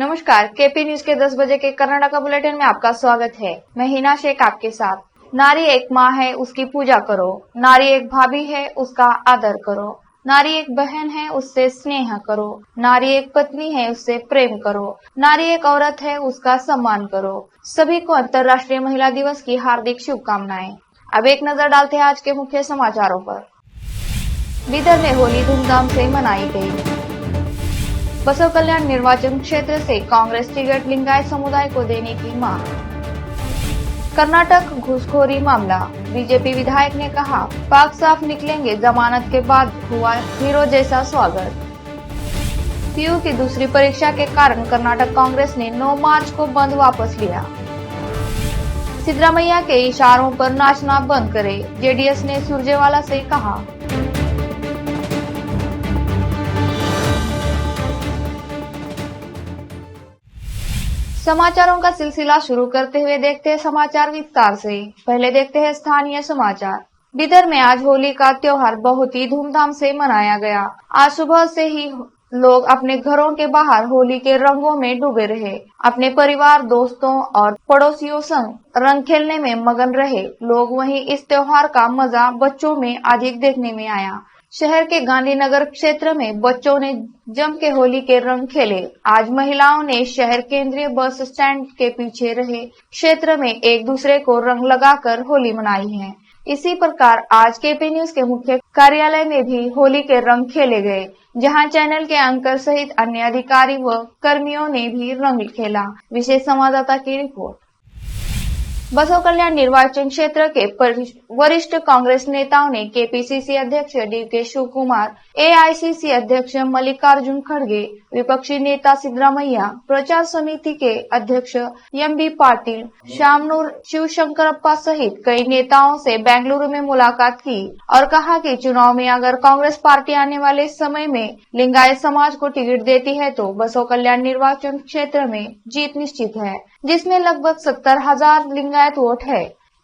नमस्कार, KP news के 10 बजे के कर्नाटक बुलेटिन में आपका स्वागत है। मैं हिना शेख आपके साथ। नारी एक माँ है, उसकी पूजा करो। नारी एक भाभी है, उसका आदर करो। नारी एक बहन है, उससे स्नेह करो। नारी एक पत्नी है, उससे प्रेम करो। नारी एक औरत है, उसका सम्मान करो। सभी को अंतर्राष्ट्रीय महिला दिवस की हार्दिक शुभकामनाएं। अब एक नजर डालते हैं आज के मुख्य समाचारों पर। बीदर में होली धूमधाम से मनाई गई। बसव कल्याण निर्वाचन क्षेत्र से कांग्रेस टिकट लिंगायत समुदाय को देने की मांग। कर्नाटक घूसखोरी मामला, बीजेपी विधायक ने कहा पाक साफ निकलेंगे, जमानत के बाद हुआ हीरो जैसा स्वागत। पीयू की दूसरी परीक्षा के कारण कर्नाटक कांग्रेस ने 9 मार्च को बंद वापस लिया। सिद्धरामैया के इशारों पर नाचना बंद करे, जेडीएस ने सुरजेवाला से कहा। समाचारों का सिलसिला शुरू करते हुए देखते हैं समाचार विस्तार से। पहले देखते हैं स्थानीय समाचार। बीदर में आज होली का त्योहार बहुत ही धूमधाम से मनाया गया। आज सुबह से ही लोग अपने घरों के बाहर होली के रंगों में डूबे रहे। अपने परिवार, दोस्तों और पड़ोसियों संग रंग खेलने में मगन रहे लोग। वहीं इस त्योहार का मजा बच्चों में अधिक देखने में आया। शहर के गांधीनगर क्षेत्र में बच्चों ने जम के होली के रंग खेले। आज महिलाओं ने शहर केंद्रीय बस स्टैंड के पीछे रहे क्षेत्र में एक दूसरे को रंग लगाकर होली मनाई है। इसी प्रकार आज केपी न्यूज के मुख्य कार्यालय में भी होली के रंग खेले गए, जहां चैनल के एंकर सहित अन्य अधिकारी व कर्मियों ने भी रंग खेला। विशेष संवाददाता की रिपोर्ट। बसव कल्याण निर्वाचन क्षेत्र के वरिष्ठ कांग्रेस नेताओं ने केपीसीसी अध्यक्ष डीके शिवकुमार, एआईसीसी अध्यक्ष मल्लिकार्जुन खड़गे, विपक्षी नेता सिद्धरामैया, प्रचार समिति के अध्यक्ष एमबी पाटिल, शामनूर शिवशंकरप्पा सहित कई नेताओं से बेंगलुरु में मुलाकात की और कहा कि चुनाव में अगर कांग्रेस पार्टी आने वाले समय में लिंगायत समाज को टिकट देती है तो बसव कल्याण निर्वाचन क्षेत्र में जीत निश्चित है, जिसमें लगभग 70,000 लिंगायत वोट है।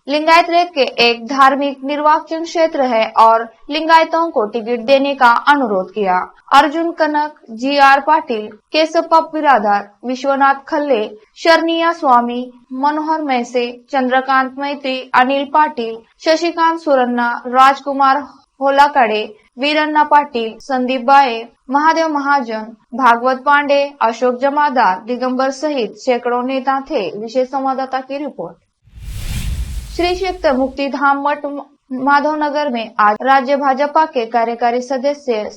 लिंगायत रेत के एक धार्मिक निर्वाचन क्षेत्र है और लिंगायतों को टिकट देने का अनुरोध किया। अर्जुन कनक, जीआर पाटिल, केशप्पा बिरादार, विश्वनाथ खल्ले, शरणिया स्वामी, मनोहर मैसे, चंद्रकांत मैत्री, अनिल पाटिल, शशिकांत सुरन्ना, राजकुमार होलाकडे, वीरन्ना पाटिल, संदीप बाये, महादेव महाजन, भागवत पांडे, अशोक जमादार, दिगंबर सहित सैकड़ों नेता थे। विशेष संवाददाता की रिपोर्ट। श्री क्षेत्र मुक्तिधाम मठ माधवनगर में आज राज्य भाजपा के कार्यकारी सदस्य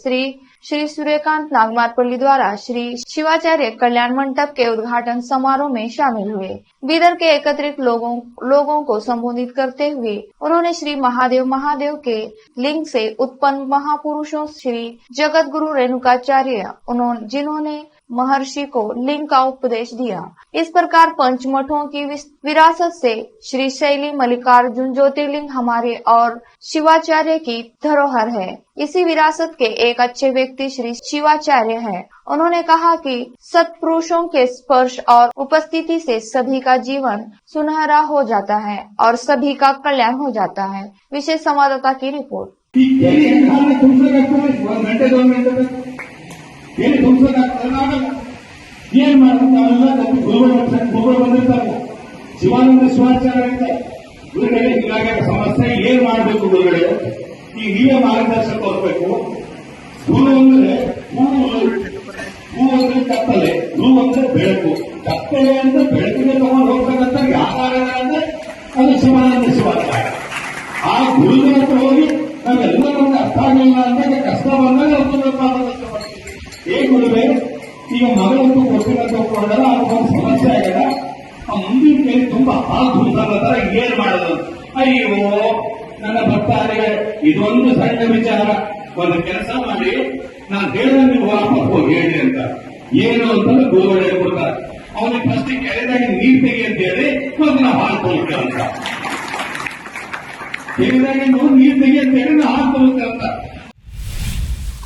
श्री सूर्यकांत नागमारपल्ली द्वारा श्री शिवाचार्य कल्याण मंडप के उद्घाटन समारोह में शामिल हुए। बीदर के एकत्रित लोगों को संबोधित करते हुए उन्होंने श्री महादेव के लिंग से उत्पन्न महापुरुषों श्री जगत गुरु रेणुकाचार्य जिन्होंने महर्षि को लिंग का उपदेश दिया। इस प्रकार पंचमठों की विरासत से श्री शैली मल्लिकार्जुन ज्योतिर्लिंग हमारे और शिवाचार्य की धरोहर है। इसी विरासत के एक अच्छे व्यक्ति श्री शिवाचार्य है। उन्होंने कहा कि सत्पुरुषों के स्पर्श और उपस्थिति से सभी का जीवन सुनहरा हो जाता है और सभी का कल्याण हो जाता है। विशेष संवाददाता की रिपोर्ट। ಶಿವಾನಂದ ಶಿವಾಚಾರ್ಯ ಗುರುಗಳೇ, ಹೀಗಾಗಿ ಸಮಸ್ಯೆ ಏನ್ ಮಾಡಬೇಕು ಗುರುಗಳೇ? ಈ ಹಿರಿಯ ಮಾರ್ಗದರ್ಶಕ ಹೋಗ್ಬೇಕು. ಗುರು ಅಂದ್ರೆ ಹೂ ಅಂದ್ರೆ ಕತ್ತಲೆ, ಹೂ ಅಂದ್ರೆ ಬೆಳಕು. ಕತ್ತಲೆ ಅಂದ್ರೆ ಬೆಳಕಿಗೆ ತಗೊಂಡು ಹೋಗ್ಬೇಕಂತ ಯಾರು ಅಂದ್ರೆ ಅದು ಶಿವಾನಂದ ಶಿವಾಚಾರ್ಯ. ಆ ಗುರುಗಳ ಹತ್ರ ಹೋಗಿ ನಾವೆಲ್ಲ ನಮ್ಗೆ ಅರ್ಥ ಆಗಲಿಲ್ಲ ಅಂದಾಗ ಕಷ್ಟ ಬಂದಾಗ ಏ ಗುರುವೇ, ಈಗ ಮಗಳಂತೂ ಕೊಟ್ಟಿಲ್ಲ ತಗೊಂಡಲ್ಲ, ಅದಕ್ಕೊಂದು ಸಮಸ್ಯೆ ಆಗ್ಯದ. ಆ ಮುಂದಿನ ಕೈ ತುಂಬಾ ಹಾಲು ತುಂಬ್ತಾರ, ಏನ್ ಮಾಡೋದು? ಅಯ್ಯೋ ನನ್ನ ಭಕ್ತಾರಿಗೆ ಇದೊಂದು ಸಣ್ಣ ವಿಚಾರ, ಒಂದು ಕೆಲಸ ಮಾಡಿ ನಾನು ಹೇಳಿದ ನೀವು ವಾಪಸ್ ಹೋಗಿ ಹೇಳಿ ಅಂತ. ಏನು ಅಂತಂದ್ರೆ ಗುರುಗಳು ಹೇಳ್ಕೊಡ್ತಾರೆ. ಅವನಿಗೆ ಫಸ್ಟ್ ಕೆರೆದಾಗ ನೀರು ತೆಗಿ ಅಂತ ಹೇಳಿ ಮತ್ತೆ ನಾವು ಹಾಲು ತೊಗೊಳ್ತೇವೆ ಅಂತ. ಕೆರೆದಾಗ ನೀರು ತೆಗಿ ಅಂತ ಹೇಳಿ ನಾವು ಹಾಲು ತೊಗೊಳ್ತೇವೆ ಅಂತ.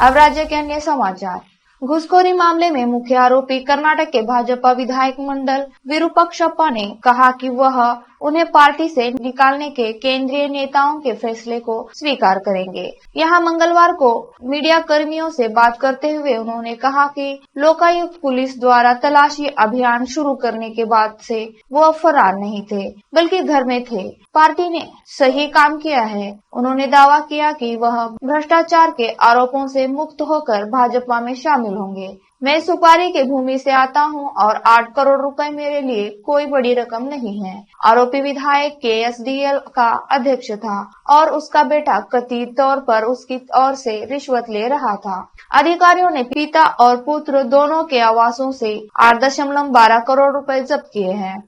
अब राज्य के अन्य समाचार। घूसखोरी मामले में मुख्य आरोपी कर्नाटक के भाजपा विधायक मंडल विरूपाक्षप्पा ने कहा कि वह उन्हें पार्टी से निकालने के केंद्रीय नेताओं के फैसले को स्वीकार करेंगे। यहाँ मंगलवार को मीडिया कर्मियों से बात करते हुए उन्होंने कहा कि लोकायुक्त पुलिस द्वारा तलाशी अभियान शुरू करने के बाद से वो फरार नहीं थे, बल्कि घर में थे। पार्टी ने सही काम किया है। उन्होंने दावा किया कि वह भ्रष्टाचार के आरोपों से मुक्त होकर भाजपा में शामिल होंगे। मैं सुपारी की भूमि से आता हूं और 8 करोड़ रुपए मेरे लिए कोई बड़ी रकम नहीं है। आरोपी विधायक KSDL का अध्यक्ष था और उसका बेटा कथित तौर पर उसकी ओर से रिश्वत ले रहा था। अधिकारियों ने पिता और पुत्र दोनों के आवासों से 8.12 करोड़ रुपए जब्त किए हैं।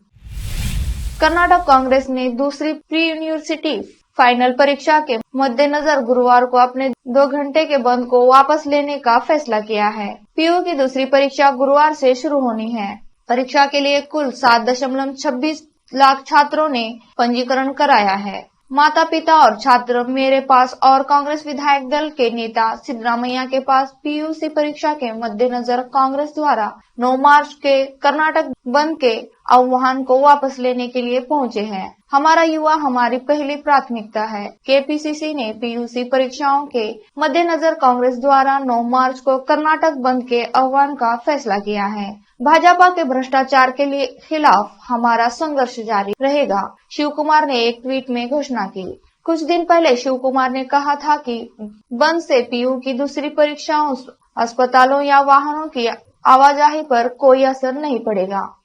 कर्नाटक कांग्रेस ने दूसरी प्री यूनिवर्सिटी फाइनल परीक्षा के मद्देनजर गुरुवार को अपने 2 घंटे के बंद को वापस लेने का फैसला किया है। पीयू की दूसरी परीक्षा गुरुवार से शुरू होनी है। परीक्षा के लिए कुल 7.26 लाख छात्रों ने पंजीकरण कराया है। माता पिता और छात्र मेरे पास और कांग्रेस विधायक दल के नेता सिद्धरामैया के पास PUC परीक्षा के मद्देनजर कांग्रेस द्वारा 9 मार्च के कर्नाटक बंद के आह्वान को वापस लेने के लिए पहुंचे हैं। हमारा युवा हमारी पहली प्राथमिकता है। KPCC ने PUC परीक्षाओं के मद्देनजर कांग्रेस द्वारा 9 मार्च को कर्नाटक बंद के आह्वान का फैसला किया है। भाजपा के भ्रष्टाचार के लिए खिलाफ हमारा संघर्ष जारी रहेगा, शिव कुमार ने एक ट्वीट में घोषणा की। कुछ दिन पहले शिव कुमार ने कहा था कि बंद से PU की दूसरी परीक्षाओं, अस्पतालों या वाहनों की आवाजाही पर कोई असर नहीं पड़ेगा।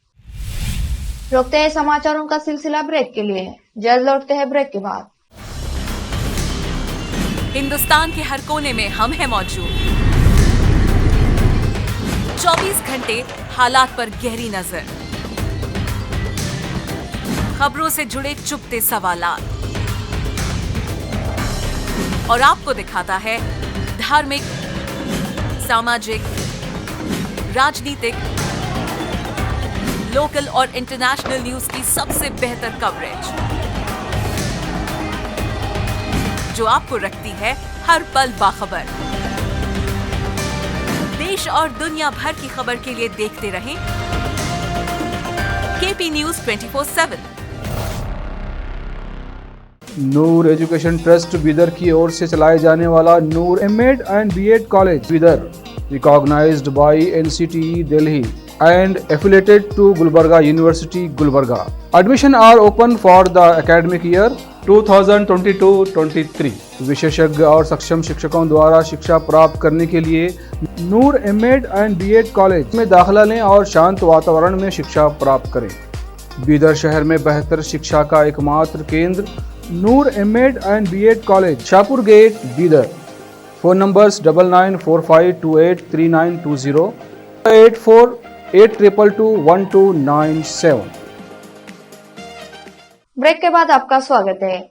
रोकते हैं समाचारों का सिलसिला ब्रेक के लिए। जल्द लौटते हैं ब्रेक के बाद। हिंदुस्तान के हर कोने में हम हैं मौजूद। 24 घंटे हालात पर गहरी नजर, खबरों से जुड़े चुपते सवालात और आपको दिखाता है धार्मिक, सामाजिक, राजनीतिक, लोकल और इंटरनेशनल न्यूज की सबसे बेहतर कवरेज, जो आपको रखती है हर पल बाखबर। देश और दुनिया भर की खबर के लिए देखते रहें KP News 24/7। नूर एजुकेशन ट्रस्ट बीदर की ओर से चलाए जाने वाला नूर M.Ed and B.Ed college Bidar, recognized by NCTE Delhi and affiliated to Gulbarga University, Gulbarga. Admission are open for the academic year 2022-23। विशेषज्ञ और सक्षम शिक्षकों द्वारा शिक्षा प्राप्त करने के लिए नूर M.Ed and B.Ed कॉलेज में दाखिला लें और शांत वातावरण में शिक्षा प्राप्त करें। बीदर शहर में बेहतर शिक्षा का एकमात्र केंद्र Noor M.Ed and B.Ed college, Shahpur gate, Bidar. Phone numbers 9945283920, 8482221297। Break के बाद आपका स्वागत है।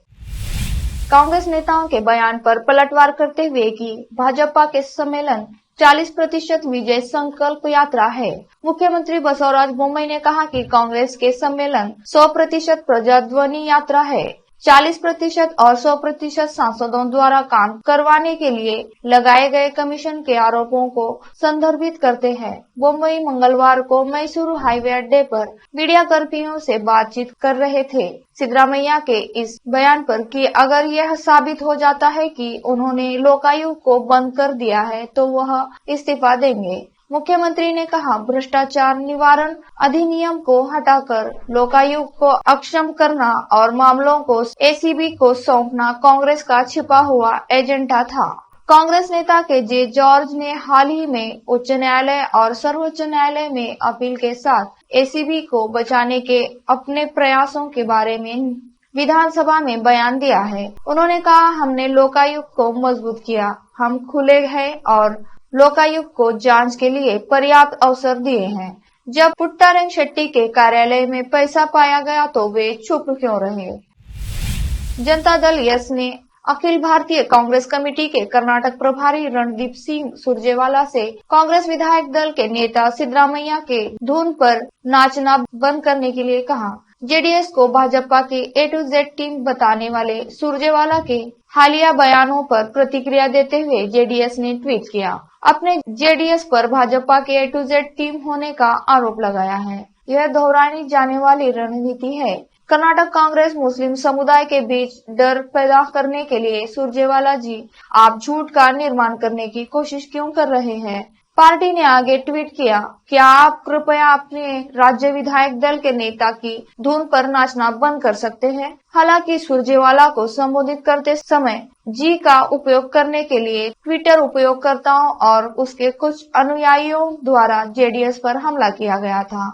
कांग्रेस नेताओं के बयान पर पलटवार करते हुए कि भाजपा के सम्मेलन 40% विजय संकल्प यात्रा है। मुख्यमंत्री बसवराज बोम्मई ने कहा कि कांग्रेस के सम्मेलन 100% प्रजाध्वनि यात्रा है। 40% और 100% सांसदों द्वारा काम करवाने के लिए लगाए गए कमीशन के आरोपों को संदर्भित करते हैं। बोम्मई मंगलवार को मैसूरू हाईवे अड्डे पर मीडिया कर्मियों से बातचीत कर रहे थे। सिद्धरामैया के इस बयान पर कि अगर यह साबित हो जाता है कि उन्होंने लोकायुक्त को बंद कर दिया है तो वह इस्तीफा देंगे। मुख्यमंत्री ने कहा, भ्रष्टाचार निवारण अधिनियम को हटाकर लोकायुक्त को अक्षम करना और मामलों को ACB को सौंपना कांग्रेस का छिपा हुआ एजेंडा था। कांग्रेस नेता KJ जॉर्ज ने हाल ही में उच्च न्यायालय और सर्वोच्च न्यायालय में अपील के साथ ACB को बचाने के अपने प्रयासों के बारे में विधानसभा में बयान दिया है। उन्होंने कहा, हमने लोकायुक्त को मजबूत किया, हम खुले हैं और लोकायुक्त को जांच के लिए पर्याप्त अवसर दिए हैं। जब पुट्टारंग शेट्टी के कार्यालय में पैसा पाया गया तो वे चुप क्यों रहे? जनता दल यस ने अखिल भारतीय कांग्रेस कमेटी के कर्नाटक प्रभारी रणदीप सिंह सुरजेवाला से कांग्रेस विधायक दल के नेता सिद्धरामैया के धुन पर नाचना बंद करने के लिए कहा। JDS को भाजपा की A to Z टीम बताने वाले सुरजेवाला के हालिया बयानों पर प्रतिक्रिया देते हुए JDS ने ट्वीट किया। अपने JDS पर भाजपा के A to Z टीम होने का आरोप लगाया है। यह दोहराई जाने वाली रणनीति है। कर्नाटक कांग्रेस मुस्लिम समुदाय के बीच डर पैदा करने के लिए सुरजेवाला जी आप झूठ का निर्माण करने की कोशिश क्यों कर रहे हैं। पार्टी ने आगे ट्वीट किया, क्या आप कृपया अपने राज्य विधायक दल के नेता की धुन पर नाचना बंद कर सकते हैं। हालांकि सुरजेवाला को संबोधित करते समय जी का उपयोग करने के लिए ट्विटर उपयोगकर्ताओं और उसके कुछ अनुयायियों द्वारा जेडीएस पर हमला किया गया था।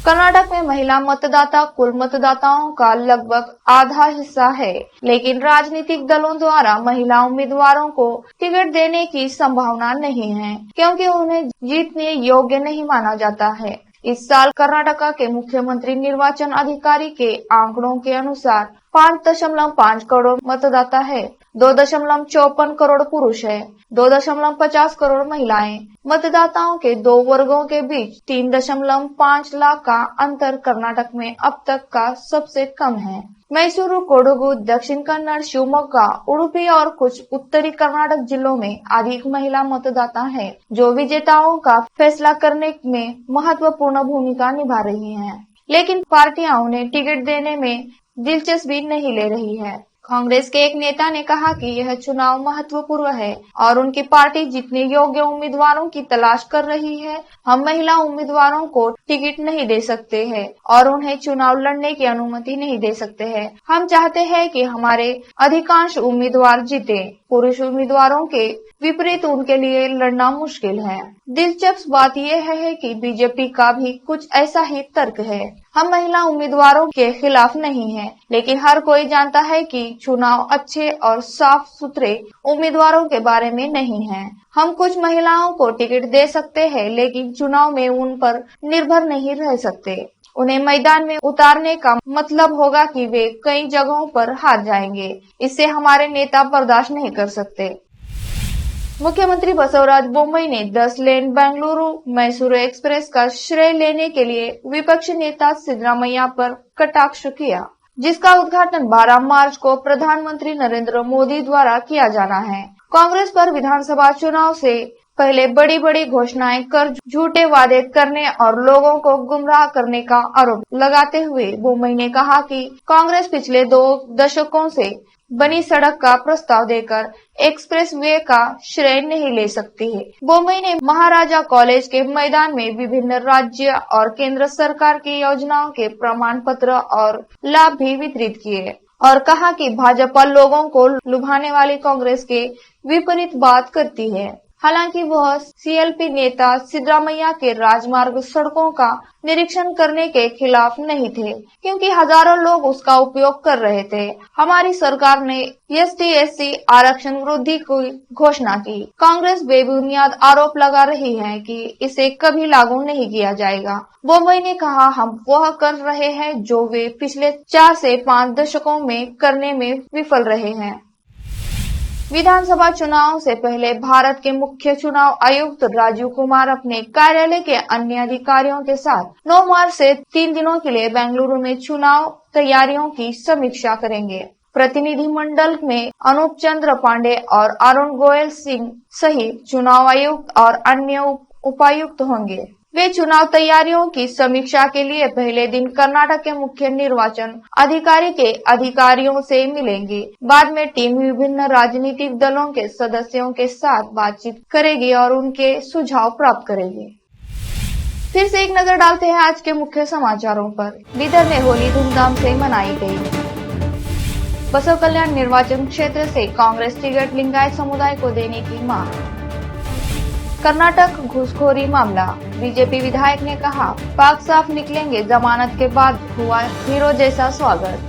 कर्नाटक में महिला मतदाता कुल मतदाताओं का लगभग आधा हिस्सा है, लेकिन राजनीतिक दलों द्वारा महिला उम्मीदवारों को टिकट देने की संभावना नहीं है, क्योंकि उन्हें जीतने योग्य नहीं माना जाता है। इस साल कर्नाटक के मुख्यमंत्री निर्वाचन अधिकारी के आंकड़ों के अनुसार 5.5 करोड़ मतदाता है, 2.54 करोड़ पुरुष है, 2.50 करोड़ महिलाएं। मतदाताओं के दो वर्गों के बीच 3.5 लाख का अंतर कर्नाटक में अब तक का सबसे कम है। मैसूरू, कोडगु, दक्षिण कन्नड़, शिवमोगा, उडुपी और कुछ उत्तरी कर्नाटक जिलों में अधिक महिला मतदाता हैं, जो विजेताओं का फैसला करने में महत्वपूर्ण भूमिका निभा रही हैं। लेकिन पार्टियां उन्हें टिकट देने में दिलचस्पी नहीं ले रही है। कांग्रेस के एक नेता ने कहा कि यह चुनाव महत्वपूर्ण है और उनकी पार्टी जितने योग्य उम्मीदवारों की तलाश कर रही है। हम महिला उम्मीदवारों को टिकट नहीं दे सकते हैं और उन्हें चुनाव लड़ने की अनुमति नहीं दे सकते हैं। हम चाहते हैं कि हमारे अधिकांश उम्मीदवार जीते। पुरुष उम्मीदवारों के विपरीत उनके लिए लड़ना मुश्किल है। दिलचस्प बात यह है कि बीजेपी का भी कुछ ऐसा ही तर्क है। हम महिला उम्मीदवारों के खिलाफ नहीं हैं, लेकिन हर कोई जानता है कि चुनाव अच्छे और साफ सुथरे उम्मीदवारों के बारे में नहीं है। हम कुछ महिलाओं को टिकट दे सकते हैं, लेकिन चुनाव में उन पर निर्भर नहीं रह सकते। उन्हें मैदान में उतारने का मतलब होगा कि वे कई जगहों पर हार जाएंगे। इससे हमारे नेता बर्दाश्त नहीं कर सकते। मुख्यमंत्री बसवराज बोम्मई ने 10 लेन बेंगलुरु मैसूरू एक्सप्रेस का श्रेय लेने के लिए विपक्षी नेता सिद्धरामैया पर कटाक्ष किया, जिसका उद्घाटन 12 मार्च को प्रधानमंत्री नरेंद्र मोदी द्वारा किया जाना है। कांग्रेस पर विधानसभा चुनाव से पहले बड़ी बड़ी घोषणाएं कर झूठे वादे करने और लोगों को गुमराह करने का आरोप लगाते हुए बोम्मई ने कहा कि कांग्रेस पिछले 2 दशकों से बनी सड़क का प्रस्ताव देकर एक्सप्रेस वे का श्रेय नहीं ले सकती है। बोम्मई ने महाराजा कॉलेज के मैदान में विभिन्न राज्य और केंद्र सरकार की योजनाओं के प्रमाण पत्र और लाभ भी वितरित किए और कहा कि भाजपा लोगों को लुभाने वाली कांग्रेस के विपरीत बात करती है। हालांकि वह सीएलपी नेता सिद्धरामैया के राजमार्ग सड़कों का निरीक्षण करने के खिलाफ नहीं थे, क्योंकि हजारों लोग उसका उपयोग कर रहे थे। हमारी सरकार ने ST/SC आरक्षण वृद्धि की घोषणा की। कांग्रेस बेबुनियाद आरोप लगा रही है कि इसे कभी लागू नहीं किया जाएगा। बोम्मई ने कहा, हम वह कर रहे हैं जो वे पिछले 4 से 5 दशकों में करने में विफल रहे हैं। विधानसभा चुनाव से पहले भारत के मुख्य चुनाव आयुक्त राजीव कुमार अपने कार्यालय के अन्य अधिकारियों के साथ 9 मार्च से 3 दिनों के लिए बेंगलुरु में चुनाव तैयारियों की समीक्षा करेंगे। प्रतिनिधि मंडल में अनूप चंद्र पांडे और अरुण गोयल सिंह सहित चुनाव आयुक्त और अन्य उपायुक्त होंगे। वे चुनाव तैयारियों की समीक्षा के लिए पहले दिन कर्नाटक के मुख्य निर्वाचन अधिकारी के अधिकारियों से मिलेंगे। बाद में टीम विभिन्न राजनीतिक दलों के सदस्यों के साथ बातचीत करेगी और उनके सुझाव प्राप्त करेगी। फिर से एक नजर डालते हैं आज के मुख्य समाचारों पर। बीदर में होली धूमधाम से मनाई गई। बसव कल्याण निर्वाचन क्षेत्र से कांग्रेस टिकट लिंगायत समुदाय को देने की मांग। कर्नाटक घूसखोरी मामला, बीजेपी विधायक ने कहा, पाक साफ निकलेंगे, जमानत के बाद हुआ हीरो जैसा स्वागत।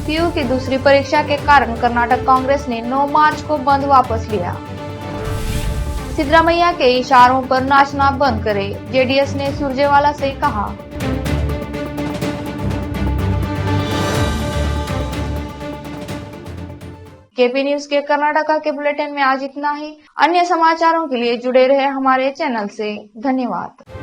पीयू की दूसरी परीक्षा के कारण कर्नाटक कांग्रेस ने 9 मार्च को बंद वापस लिया। सिद्धरामैया के इशारों पर नाचना बंद करे, जेडीएस ने सुरजेवाला से कहा। केपी न्यूज के कर्नाटका के बुलेटिन में आज इतना ही। अन्य समाचारों के लिए जुड़े रहे हमारे चैनल से। धन्यवाद।